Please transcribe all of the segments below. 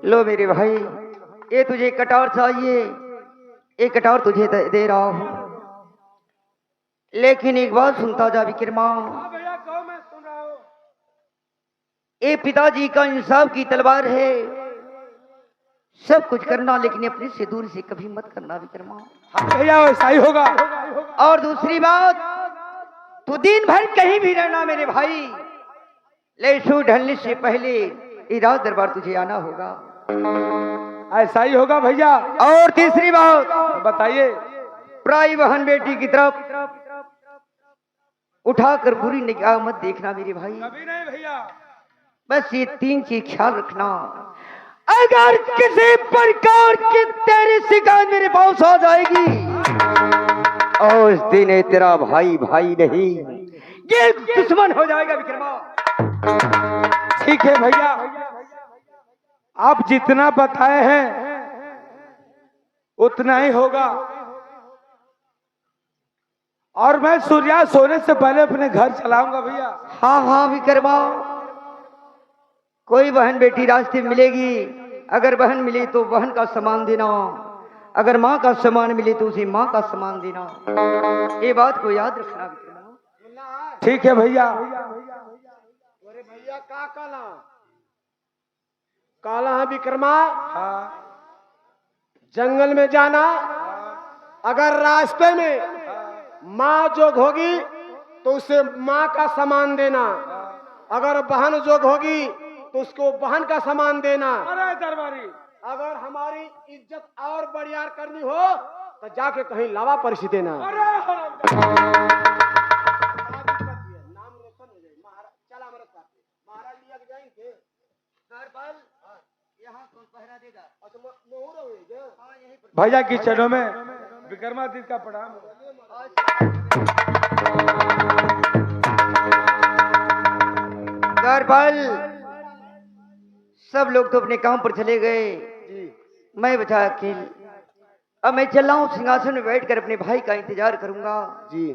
लो मेरे भाई, ये तुझे कटोर चाहिए, एक कटोर तुझे दे रहा हूँ, लेकिन एक बात सुनता जा विक्रमा। भैया कहो, मैं सुन रहा हूँ। ये पिताजी का इंसाफ की तलवार है, सब कुछ करना लेकिन अपने से दूर से कभी मत करना विक्रमा। हाँ भैया वैसा ही होगा। और दूसरी बात, तू दिन भर कहीं भी रहना मेरे भाई, लेसू ढलने से पहले इराद दरबार तुझे आना होगा। ऐसा ही होगा भैया। और तीसरी बात, बताइए। प्राई बहन बेटी की तरफ उठाकर बुरी निगाह मत देखना मेरे भाई। कभी नहीं भैया। बस ये 3 चीज ख्याल रखना। अगर किसी प्रकार की तेरी शिकायत मेरे पास आ जाएगी, और उस दिन ये तेरा भाई भाई नहीं, ये दुश्मन हो जाएगा विक्रमा। ठीक है भैया, आप जितना बताए हैं उतना ही होगा। और मैं सूर्या सोने से पहले अपने घर चलाऊंगा भैया। हाँ हाँ विक्रमा, कोई बहन बेटी रास्ते में मिलेगी, अगर बहन मिली तो बहन का सामान देना, अगर माँ का सामान मिले तो उसे माँ का सामान देना, ये बात को याद रखना विक्रमा। ठीक है भैया। अरे भैया का काला काला है विक्रमा। हाँ। जंगल में जाना, अगर रास्ते में माँ जोग होगी तो उसे माँ का सामान देना, अगर बहन जोग होगी तो उसको बहन का सामान देना। अरे दरबारी, अगर हमारी इज्जत और बढ़ियार करनी हो तो जाके कहीं लावा परिशी देना। अरे हराम। नाम रोशन हो जाए। चला हमारे साथ महाराज लिया के जाएंगे। यहाँ कौन पहरा देगा? अच्छा मोहर हो गए। भैया की चरणों में विक्रमादित्य का प्रणाम हो। दरबार सब लोग तो अपने काम पर चले गए, मैं बचा अकेले। अब मैं चल रहा हूँ, सिंहासन में बैठकर अपने भाई का इंतजार करूंगा जी।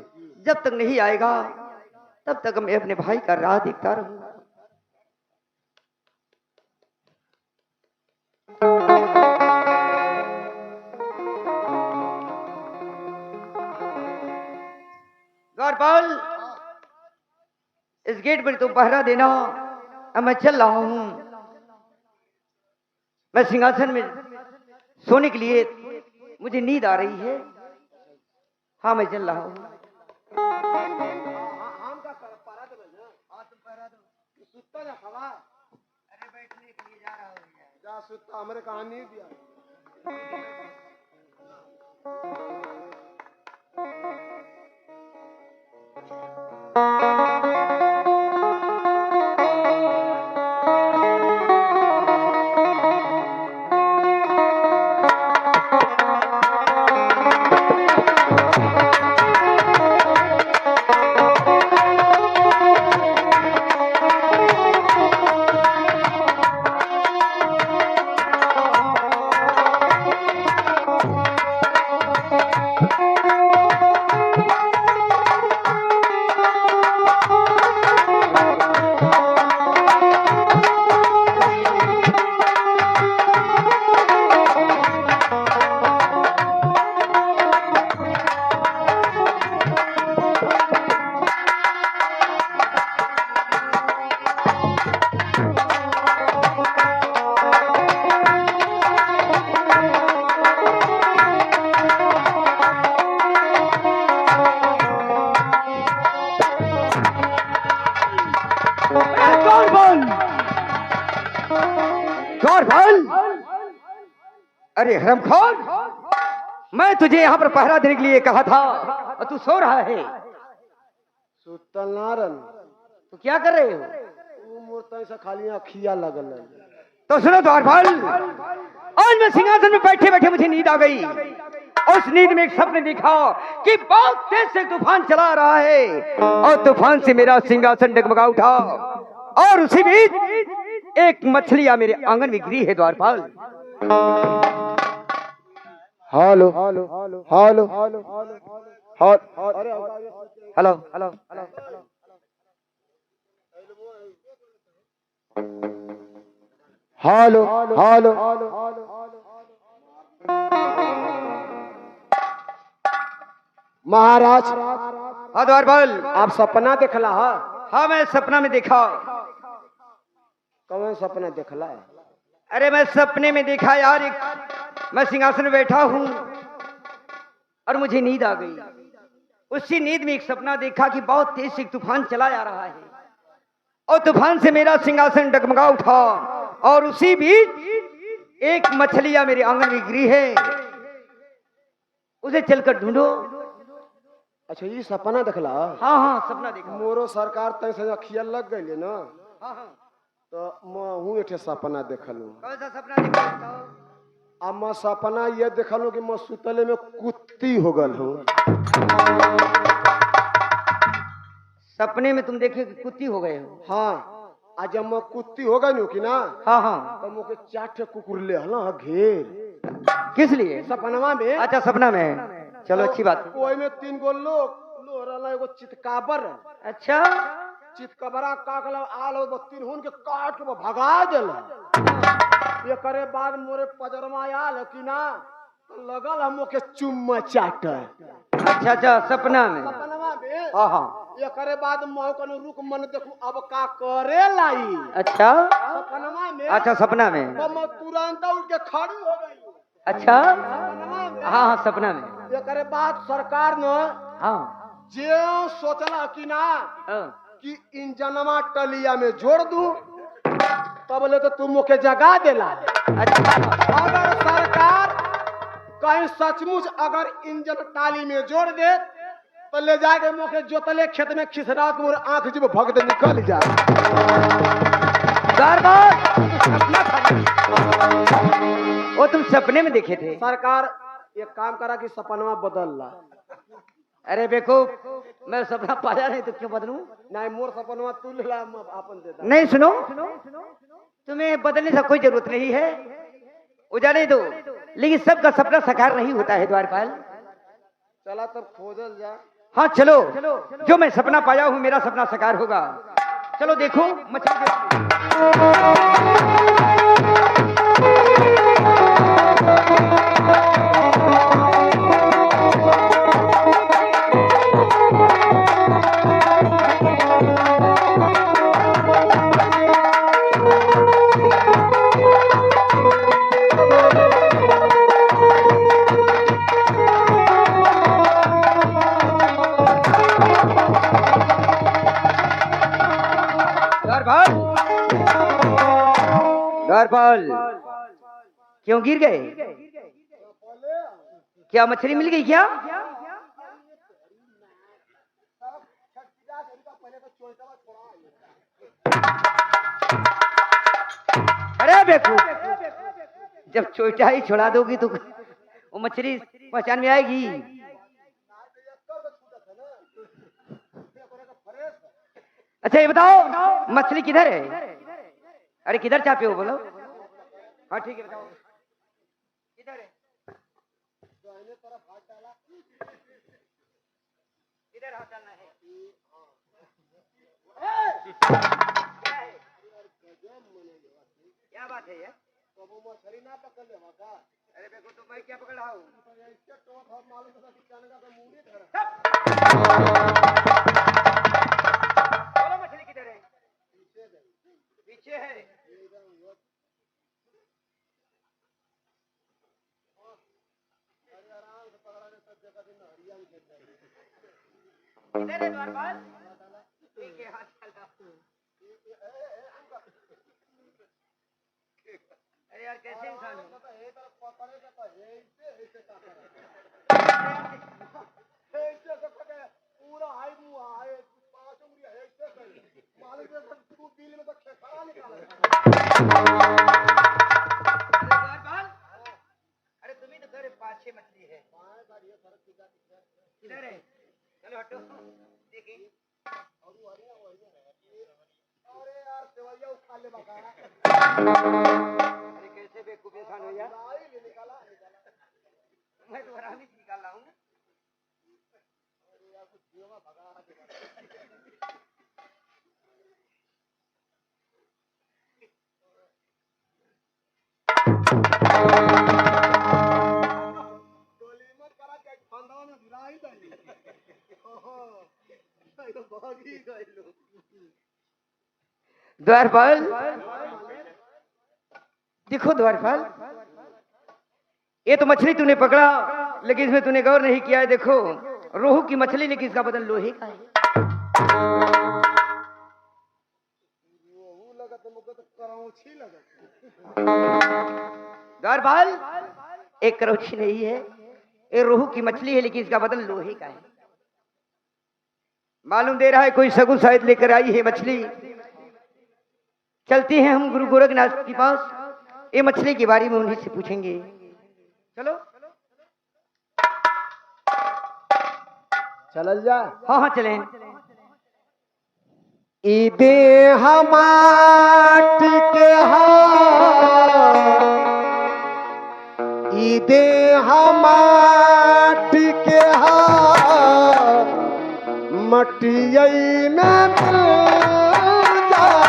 जब तक नहीं आएगा तब तक मैं अपने भाई का राह देखता रहूंगा। द्वारपाल, इस गेट पर तुम पहरा देना। अब मैं चल रहा हूं, मैं सिंहासन में सोने के लिए, मुझे नींद आ रही है। हाँ मैं चल रहा हूँ। अरे बैठने के लिए जा रहा हूँ। जा सुता हमारे कहानी दिया। अरे हरामखोर, मैं तुझे यहाँ पर पहरा देने के लिए कहा था और तू सो रहा है। सुतनारन तो क्या कर रहे हो? तू मूर्त से खाली अखिया लगल है। तो सुनो द्वारपाल, आज मैं सिंहासन में बैठे बैठे मुझे नींद आ गई। उस नींद में एक सपने देखा कि बहुत तेज से तूफान चला रहा है और तूफान से मेरा सिंहासन डगमगा उठा, और उसी बीच एक मछलियां मेरे आंगन में गिरी है। द्वारपाल, hello hello hello hello hello hello hello. Hello hello महाराज हाँ द्वारपाल। आप सपना देखला है? हाँ मैं सपना में देखा। कौन सपना देखला? अरे मैं सपने में देखा यार, एक मैं सिंहासन में बैठा हूँ और मुझे नींद आ गई। उसी नींद में एक सपना देखा कि बहुत तेज से एक तूफान चला जा रहा है और तूफान से मेरा सिंहासन डगमगा उठा और उसी बीच एक मछलियां मेरे आंगन में गिरी है, उसे चलकर ढूंढो। अच्छा ये सपना देखला? हाँ हाँ सपना देखा। मोरो सरकार तय से अखिया लग गई ना, हाँ हाँ। तो मैं हूँ एठे सपना देखलू। कौन सा सपना देखा बताओ? अब मैं सपना ये देखलू कि मैं सुतले में कुत्ती हो गल हूँ। सपने में तुम देखे कि कुत्ती हो गए हो? हाँ, आज जब मैं कुत्ती हो गई कि ना, हाँ हाँ। तो मुझे 4 ठे कुकुर ले हला घेर। किस लिए? सपनवा में। अच्छा सपना में, चलो अच्छी बात है। कोई में 3 गो लोग लो रहला, एगो चितकाबर। अच्छा चितकबरा काकला आल हो 3 हुन के काट के भगा देला। ये करे बाद मोरे पजरमा आल कि ना, तो लगल हम के चुम्मा चाटे। अच्छा अच्छा सपना में। सपनवा में। हाँ हाँ। ये करे बाद मौ कनु रुक मन देखू अब का करे लाई। अच्छा सपनवा में। अच्छा सपना में। तो मैं तुरंत उठ के खड़ी हो गई। अच्छा सपनवा में। हाँ हाँ सपना में। ये करे बाद सरकार ने हाँ जे सोचला कि ना हाँ। कि इंजनमा टलिया में जोड़ दूं, तब ले तो तुम मुझे जगा देला। अच्छा अगर सरकार कहीं सचमुच अगर इंजन टाली में जोड़ दे तो ले जाके मुझे जोतले खेत में खिसरा के मोर आंख जब भगते निकल जाए। सपना था वो, तुम सपने में देखे थे? सरकार एक काम करा कि सपनवा बदल ला। अरे देखो मैं सपना पाया नहीं तो क्यों बदलूं? नहीं मोर सपनवा तू ले ला, मैं आपन दे दा। नहीं सुनो, तुम्हें बदलने का कोई जरूरत नहीं है, उजाड़े दो। लेकिन सबका सपना साकार नहीं होता है द्वारपाल। चला तब खोजल जा। हाँ चलो, जो मैं सपना पाया हूँ मेरा सपना साकार होगा। चलो देखो मछली द्वारपाल क्यों गिर गए? क्या मछली मिल गई क्या? अरे बेकू, जब चोटा ही छोड़ा दोगी तो वो मछली पहचान में आएगी। अच्छा ये बताओ मछली किधर है? अरे किधर चापे हो बोलो? हाँ ठीक है बताओ किधर है? इधर हाथ डालना है। क्या बात है यार? मछली ना पकड़ ले का? अरे देखो तो मैं क्या पकड़ रहा हूँ? बोलो मछली किधर है? पीछे है। इधर है द्वारपाल। ठीक है हाथ डाला। अरे यार कैसे इंसान हो? पूरा हाई मुआ है, 5 उंगली है मालिक ने तू बिल में तो खेसारा निकाला। अरे तुम्ही तो घर 5-6 मछली है। किधर है? चलो हटो देखिए। अरे यार सेवैया उठा ले बका। अरे कैसे बेवकूफ इंसान हो यार? निकाला मैं तो हरामी निकाल रहा हूँ। द्वारपाल, देखो द्वारपाल, ये तो मछली तूने पकड़ा, लेकिन इसमें तूने गौर नहीं किया है। देखो रोहू की मछली, लेकिन इसका बदन लोहे का है। द्वारपाल, एक करौछी नहीं है, ये रोहू की मछली है, लेकिन इसका बदन लोहे का है। मालूम दे रहा है कोई सगुन शायद लेकर आई है मछली। चलते हैं हम गुरु गोरखनाथ के पास, ये मछली के बारे में उन्हीं से पूछेंगे। चलो चल जा। हाँ हाँ चलें। ईदे हमाट के ईदे हमाट के मटियई में मिल जाए।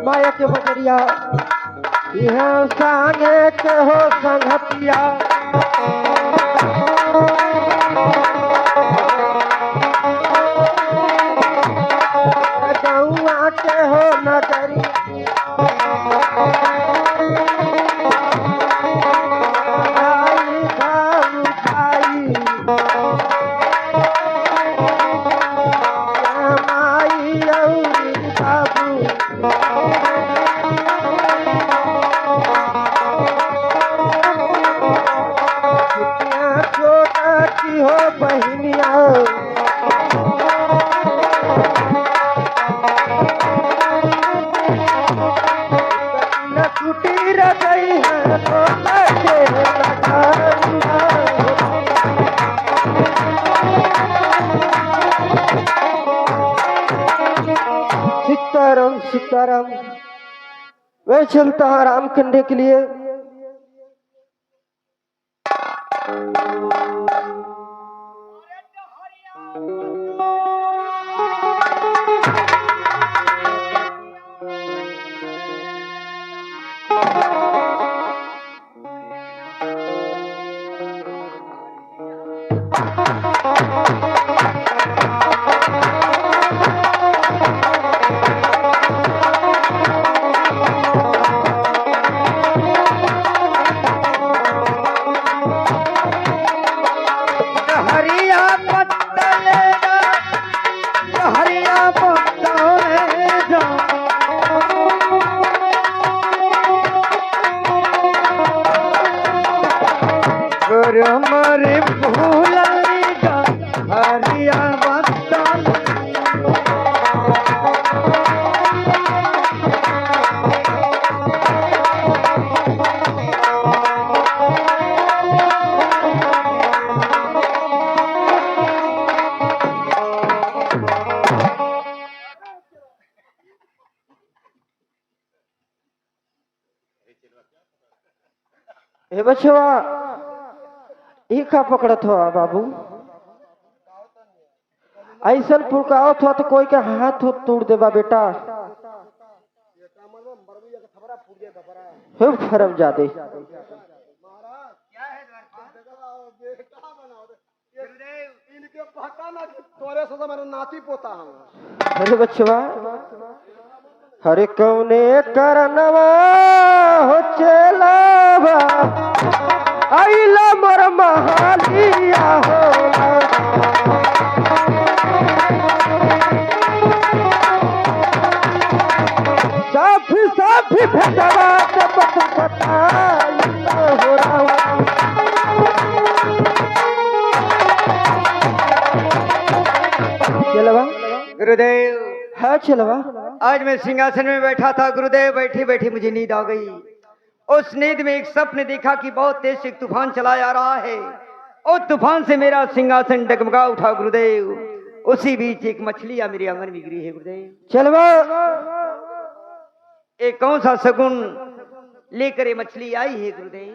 माया के बजरिया यह संगे के हो संगतिया गौआ के हो नगरी भाई भाऊ भाई माई औरी बाबू छोटा की हो बहनिया न टूटी रह गई है तो लगे लगाइया। सीताराम सीताराम, मैं चलता हूँ आराम करने के लिए। हरिया पत्तल हे बचवा ई का पकड़त हो बाबू? ऐसन पुरकावत हो तो कोई के हाथ हो तोड़ देबा बेटा। हे फरम जादे इनके पता ना कि तोरे से तो मेरा नाती पोता हूँ। अरे बचवा हरे कौने करनवा हो चलावा आइला मर महालिया होला। साफी साफी भेजवा के बताइला हो रहा। चलवा गुरुदेव, हाँ चलवा। आज मैं सिंहासन में बैठा था गुरुदेव, बैठी बैठी मुझे नींद आ गई। उस नींद में एक सपने देखा कि बहुत तेज से एक तूफान चला जा रहा है और तूफान से मेरा सिंहासन डगमगा उठा गुरुदेव। उसी बीच एक मछली या मेरे आंगन में गिरी है गुरुदेव। चलवा एक कौन सा शगुन लेकर ये मछली आई है गुरुदेव?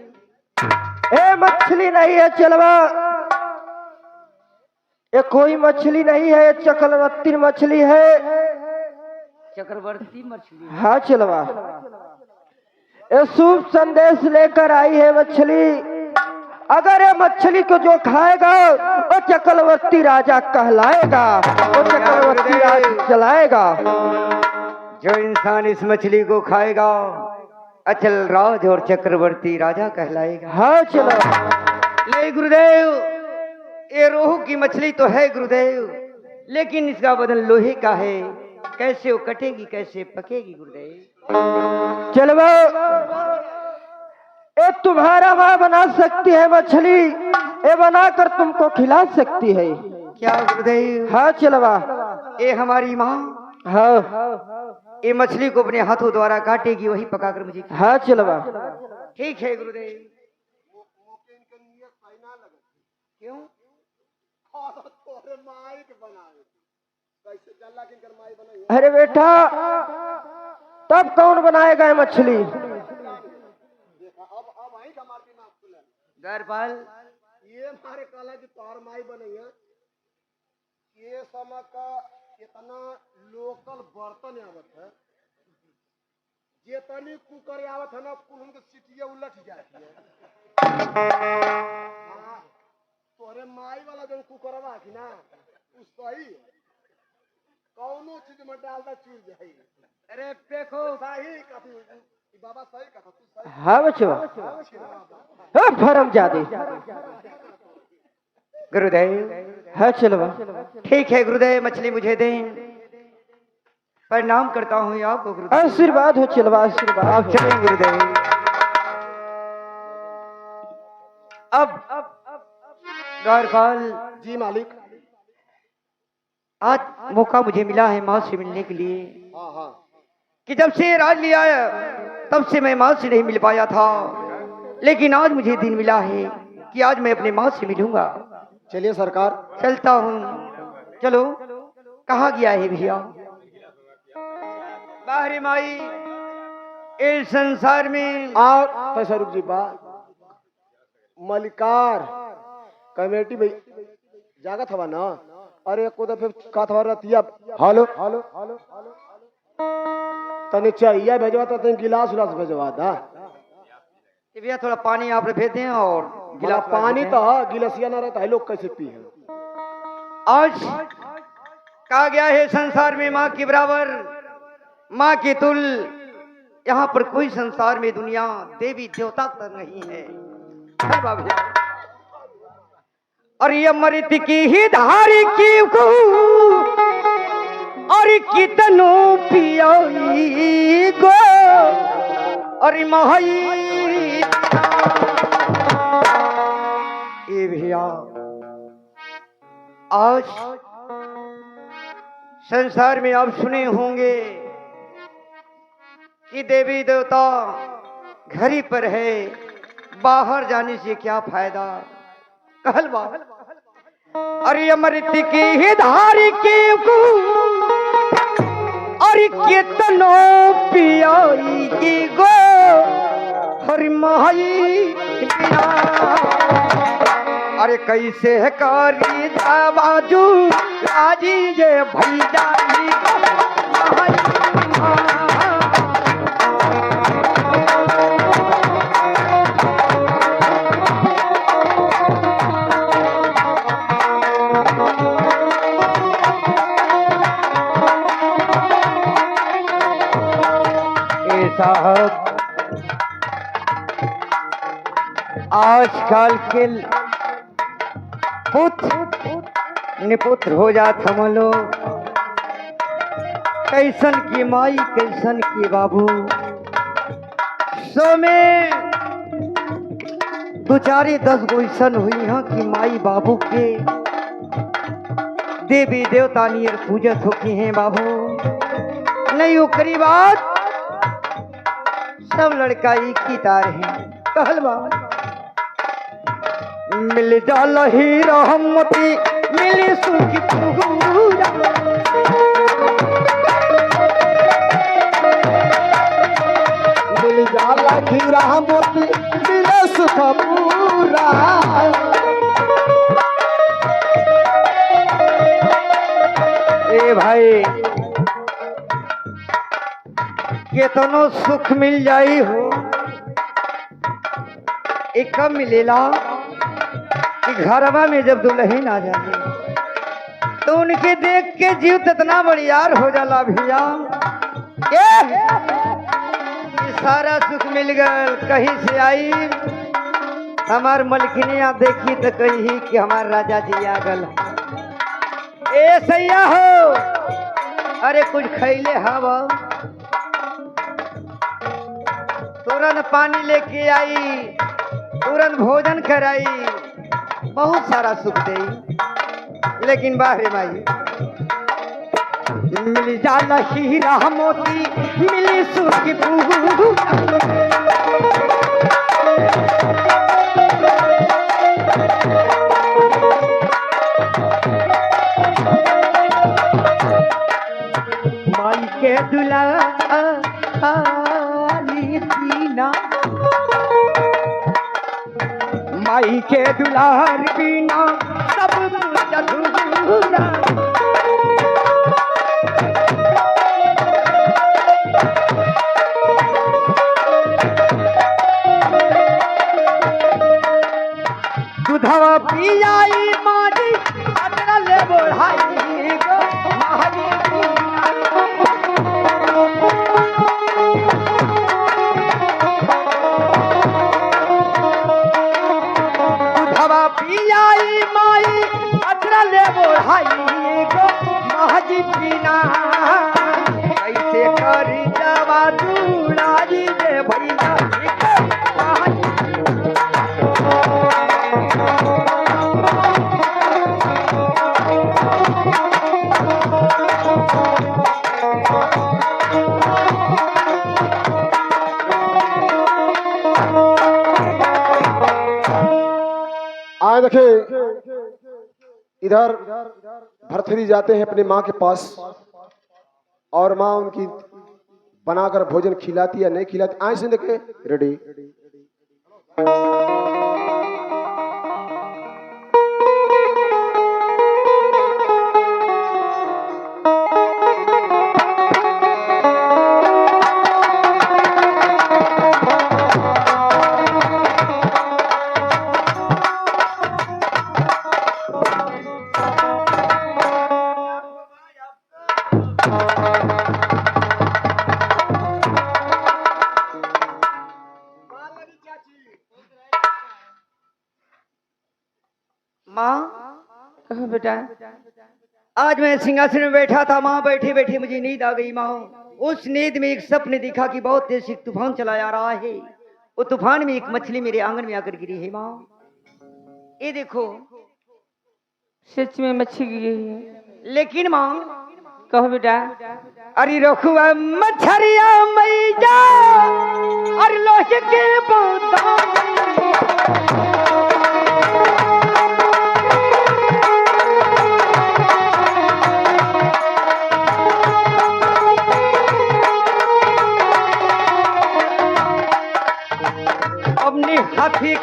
ए मछली नहीं है चलवा, ये कोई मछली नहीं है, ये चक्रवर्ती मछली है। चक्रवर्ती मछली? हाँ चलवा, ये शुभ संदेश लेकर आई है मछली। अगर ये मछली को जो खाएगा वो चक्रवर्ती राजा कहलाएगा, वो चक्रवर्ती राज चलाएगा। जो इंसान इस मछली को खाएगा अचल राज और चक्रवर्ती राजा कहलाएगा। हाँ चलवा। ले गुरुदेव, ये रोहू की मछली तो है गुरुदेव, लेकिन इसका बदन लोहे का है। कैसे वो कटेगी, कैसे पकेगी गुरुदेव? चलवा, ये तुम्हारा माँ बना सकती है मछली, ये बनाकर तुमको खिला सकती है। क्या गुरुदेव? हाँ चलवा। ये हमारी माँ हाँ ये मछली को अपने हाथों द्वारा काटेगी, वही पकाकर मुझे हाँ चलवा। ठीक है गुरुदेव। क्यों? अरे बेटा, तब कौन बनाएगा ये मछली? द्वारपाल, ये हमारे काला जी तोहर माई बनी है। ये समय का इतना लोकल बर्तन आवत है, जे तनी कुकर आवत है ना, कुल उनके सीटिया उलट जाती है। तोहरे माई वाला जो कुकर बा कि ना, उस सही है। कौनो चीज में डालता चूर जाए। अरे देखो सही कथी बाबा, सही कथा तू सही। हाँ बच्चों, हाँ फरम जादे गुरुदेव। हाँ चलवा। ठीक है गुरुदेव, मछली मुझे दें। प्रणाम करता हूँ आपको गुरुदेव। आशीर्वाद हो चलवा, आशीर्वाद। आप चलें गुरुदेव। अब द्वारपाल जी मालिक। आज मौका मुझे मिला है माँ से मिलने के लिए। हाँ हाँ। कि जब से राज लिया तब से मैं माँ से नहीं मिल पाया था, लेकिन आज मुझे दिन मिला है कि आज मैं अपने माँ से मिलूंगा। चलिए सरकार। चलता हूँ। चलो। कहाँ गया है भैया? बाहरी माई, इस संसार में और पैसा रुक जी बा मलिकार कमेटी भाई जागत हवा ना। अरे को दफे का था रतिया। हेलो हेलो हेलो तने चाहिए भेजवा तो तने गिलास उलास भेजवा दा। भैया थोड़ा पानी आप भेज दें और गिलास पानी तो है, गिलासिया ना रहता है, लोग कैसे पी हैं? आज कहा गया है संसार में माँ के बराबर, माँ के तुल यहाँ पर कोई संसार में दुनिया देवी देवता तक नहीं है। बाबा, और ये अमृत की ही धारी की और कितनो पियोई गो और महाई ये भैया। आज संसार में आप सुने होंगे कि देवी देवता घर ही पर है, बाहर जाने से क्या फायदा। कहलवा अरे अमृत की ही धारी की और कितनो पियोई गो हरि माई बिना। अरे कैसे है करी बाजू राजी जे भैया साहब आजकल के पुत्र निपुत्र हो जात हम लोग। कैसन की माई कैसन की बाबू, सो में दो चारे 10 गो ऐसन हुई हैं कि माई बाबू के देवी देवता नियर पूजत होती हैं बाबू। नहीं ओकरी बात सब लड़का एक ही तार है। कहल बात मिल जाला ही रहमती मिली सुखी पूरा। मिल जाला ही रहमती मिले सुख पूरा। ए भाई केतनो सुख मिल जाई हो, एक कब मिलेला कि घरवा में जब दुल्हन आ जाए तो उनके देख के जीव इतना बड़ियार हो जाला भैया। ये सारा सुख मिल गया कहीं से आई हमार मलकिनिया देखी तो कही कि हमार राजा जी आ गल। ए सैया हो, अरे कुछ खैले हवा तुरंत पानी लेके आई, तुरंत भोजन कराई, बहुत सारा सुख दे। लेकिन बाहरे माई मिल जाला हीरा मोती मिली सुख माई के दुला पीना, माई के दुलार पीना सब कुछ अधूरा। दूधवा पियाई मारी अतरा ले बढ़ाई गो मारी पियाई माई अतरा ले बोढ़ाई गो महाजी पीना। कैसे करी जवा दूराजी जे भैया आए देखिए इधर भरथरी जाते हैं अपने माँ के पास और माँ उनकी बनाकर भोजन खिलाती या नहीं खिलाती। आए से देखे रेडी। माँ बेटा, आज मैं सिंहासन में बैठा था माँ, बैठे बैठे मुझे नींद आ गई माँ। उस नींद में एक सपने दिखा कि बहुत तेज एक तूफान चला आ रहा है। वो तूफान में एक मछली मेरे आंगन में आकर गिरी है माँ। ये देखो सच में मच्छी गिरी है। लेकिन माँ कहो बेटा। अरे रखुआ मछरिया मैया अरे लोहे के बौदा अपने हाथी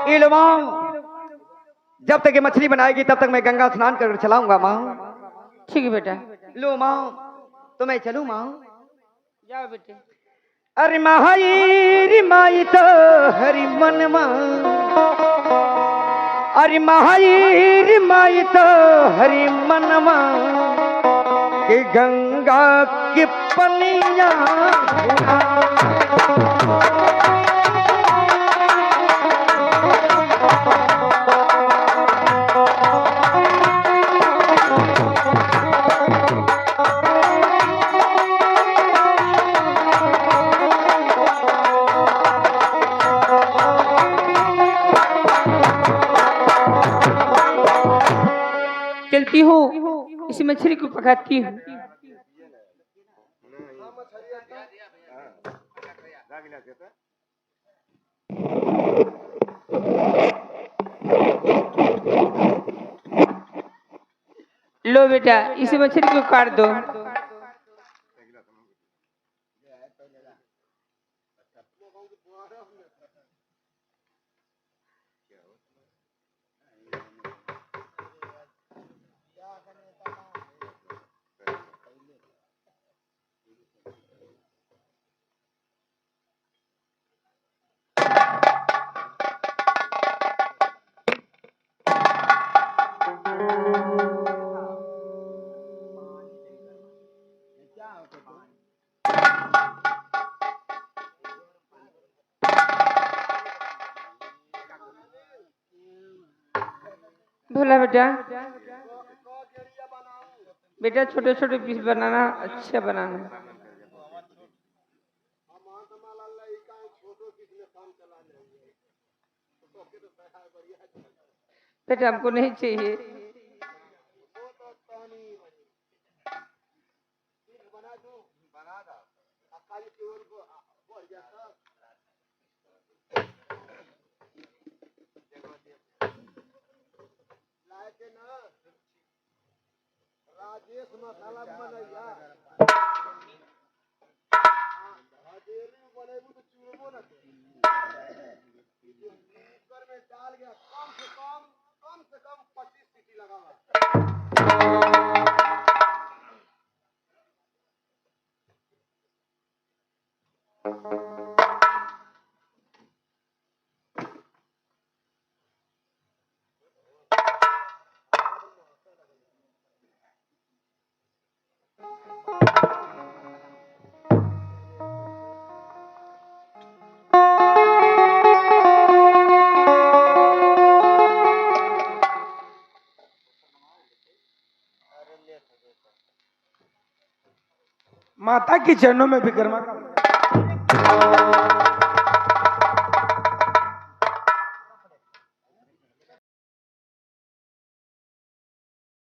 ये लो माँ, जब तक ये मछली बनाएगी तब तक मैं गंगा स्नान कर चलाऊंगा माँ। ठीक है बेटा, लो माँ, तो मैं चलूँ माँ? जाओ बेटे। अरे महाई माई तो हरि मन माँ, अरे महाई माई तो हरि मन माँ, कि गंगा की पनिया चलती हूँ, इसी मछली को पकाती हूँ। लो बेटा, इसी मछली को काट दो। भोला बेटा, बेटा छोटे छोटे पीस बनाना, अच्छा बनाना। बेटा हमको नहीं चाहिए। राजेश मसाला बनैया बनेबू तो चूरबो न कुकर में डाल गया, कम से कम 25 सीटी लगावा। माता की चरणों में विक्रमा का